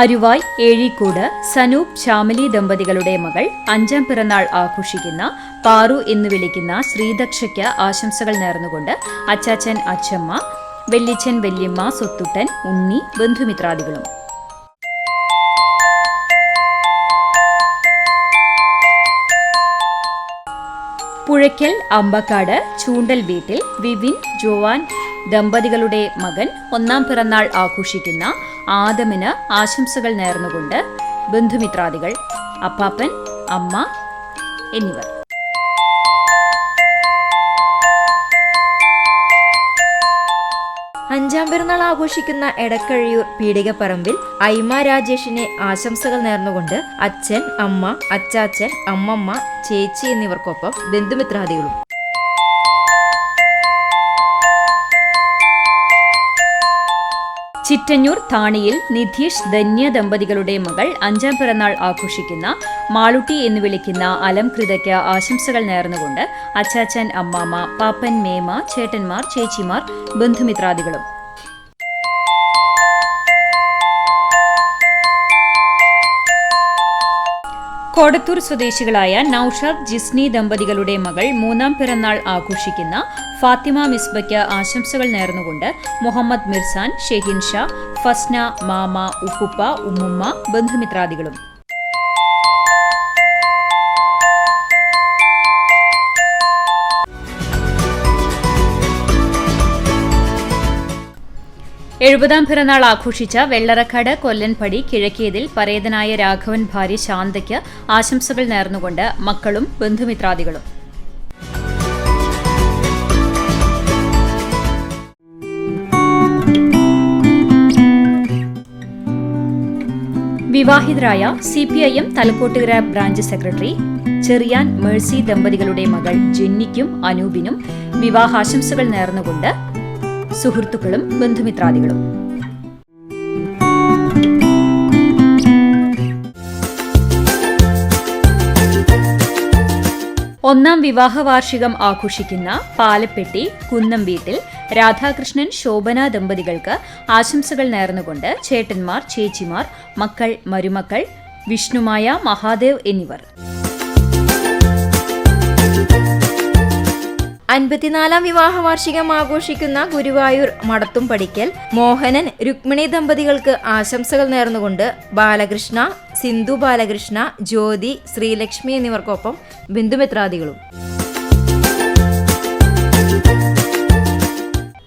അരുവായ് ഏഴിക്കോട് സനൂപ് ശ്യാമലി ദമ്പതികളുടെ മകൾ 5ാം പിറന്നാൾ ആഘോഷിക്കുന്ന പാറു എന്ന് വിളിക്കുന്ന ശ്രീദക്ഷയ്ക്ക് ആശംസകൾ നേർന്നുകൊണ്ട് അച്ചാച്ചൻ അച്ചമ്മ, വെല്ലിച്ചൻ വെല്ലിമ്മ, സ്വത്തുട്ടൻ, ഉണ്ണി, ബന്ധുമിത്രാദികളും. പുഴയ്ക്കൽ അമ്പക്കാട് ചൂണ്ടൽ വീട്ടിൽ വിവിൻ ജോവാൻ ദമ്പതികളുടെ മകൻ 1ാം പിറന്നാൾ ആഘോഷിക്കുന്ന ആദമിന് ആശംസകൾ നേർന്നുകൊണ്ട് ബന്ധുമിത്രാദികൾ, അപ്പാപ്പൻ, അമ്മ എന്നിവർ. അഞ്ചാം പിറന്നാൾ ആഘോഷിക്കുന്ന എടക്കഴിയൂർ പീടികപ്പറമ്പിൽ ഐമ രാജേഷിനെ ആശംസകൾ നേർന്നുകൊണ്ട് അച്ഛൻ, അമ്മ, അച്ചാച്ചൻ, അമ്മമ്മ, ചേച്ചി എന്നിവർക്കൊപ്പം ബന്ധുമിത്രാദികളും. ചിറ്റഞ്ഞൂർ താണിയിൽ നിധീഷ് ധന്യ ദമ്പതികളുടെ മകൾ 5ാം പിറന്നാൾ ആഘോഷിക്കുന്ന മാളുട്ടി എന്ന് വിളിക്കുന്ന അലംകൃതയ്ക്ക് ആശംസകൾ നേർന്നുകൊണ്ട് അച്ചാച്ചൻ, അമ്മാമ്മ, പാപ്പൻ, മേമ, ചേട്ടന്മാർ, ചേച്ചിമാർ, ബന്ധുമിത്രാദികളും. കോടത്തൂർ സ്വദേശികളായ നൌഷാദ് ജിസ്നി ദമ്പതികളുടെ മകൾ 3ാം പിറന്നാൾ ആഘോഷിക്കുന്ന ഫാത്തിമ മിസ്ബയ്ക്ക് ആശംസകൾ നേർന്നുകൊണ്ട് മുഹമ്മദ് മിർസാൻ, ഷെഹിൻ ഷാ, ഫസ്ന, മാമ, ഉപ്പുപ്പ, ഉമ്മുമ്മ, ബന്ധുമിത്രാദികളും. എഴുപതാം പിറന്നാൾ ആഘോഷിച്ച വെള്ളറക്കാട് കൊല്ലൻപടി കിഴക്കേതിൽ പരേതനായ രാഘവൻ ഭാര്യ ശാന്തയ്ക്ക് ആശംസകൾ നേർന്നുകൊണ്ട് മക്കളും ബന്ധുമിത്രാദികളും. വിവാഹിതരായ CPIM Thalakkottukara branch secretary Cheriyan Mercy ദമ്പതികളുടെ മകൾ ജെന്നിക്കും അനൂപിനും വിവാഹാശംസകൾ നേർന്നുകൊണ്ട് സുഹൃത്തുക്കളും ബന്ധുമിത്രാദികളും. ഒന്നാം വിവാഹ വാർഷികം ആഘോഷിക്കുന്ന പാലപ്പെട്ടി കുന്നംവീട്ടിൽ രാധാകൃഷ്ണൻ, ശോഭന ദമ്പതികൾക്ക് ആശംസകൾ നേർന്നുകൊണ്ട് ചേട്ടന്മാർ, ചേച്ചിമാർ, മക്കൾ, മരുമക്കൾ, വിഷ്ണുമായ, മഹാദേവ് എന്നിവർ. 54ാം വിവാഹ വാർഷികം ആഘോഷിക്കുന്ന ഗുരുവായൂർ മടത്തുംപടിക്കൽ മോഹനൻ, രുക്മിണി ദമ്പതികൾക്ക് ആശംസകൾ നേർന്നുകൊണ്ട് ബാലകൃഷ്ണ, സിന്ധു ബാലകൃഷ്ണ, ജ്യോതി, ശ്രീലക്ഷ്മി എന്നിവർക്കൊപ്പം ബന്ധുമിത്രാദികളും.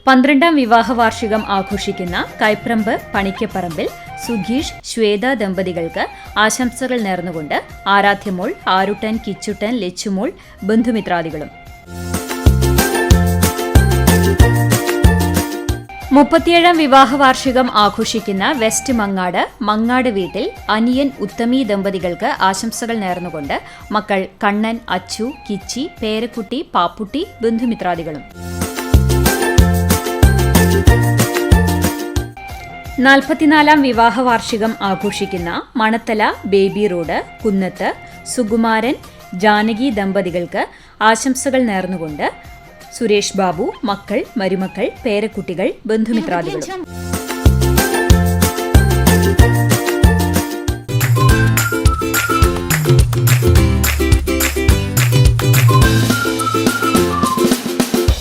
12ാം വിവാഹ വാർഷികം ആഘോഷിക്കുന്ന കൈപ്രമ്പ് പണിക്കപ്പറമ്പിൽ സുഗീഷ്, ശ്വേത ദമ്പതികൾക്ക് ആശംസകൾ നേർന്നുകൊണ്ട് ആരാധ്യമോൾ, ആരുട്ടൻ, കിച്ചുട്ടൻ, ലച്ചുമോൾ, ബന്ധുമിത്രാദികളും. 37ാം വിവാഹ വാർഷികം ആഘോഷിക്കുന്ന വെസ്റ്റ് മങ്ങാട് വീട്ടിൽ അനിയൻ, ഉത്തമി ദമ്പതികൾക്ക് ആശംസകൾ നേർന്നുകൊണ്ട് മക്കൾ കണ്ണൻ, അച്ചു, കിച്ചി, പേരക്കുട്ടി, പാപ്പുട്ടി, ബന്ധുമിത്രാദികളും. 44ാം വിവാഹ വാർഷികം ആഘോഷിക്കുന്ന മണത്തല ബേബി റോഡ് കുന്നത്ത് സുകുമാരൻ, ജാനകി ദമ്പതികൾക്ക് ആശംസകൾ നേർന്നുകൊണ്ട് സുരേഷ് ബാബു, മക്കൾ, മരുമക്കൾ, പേരക്കുട്ടികൾ, ബന്ധുമിത്രാദികളും.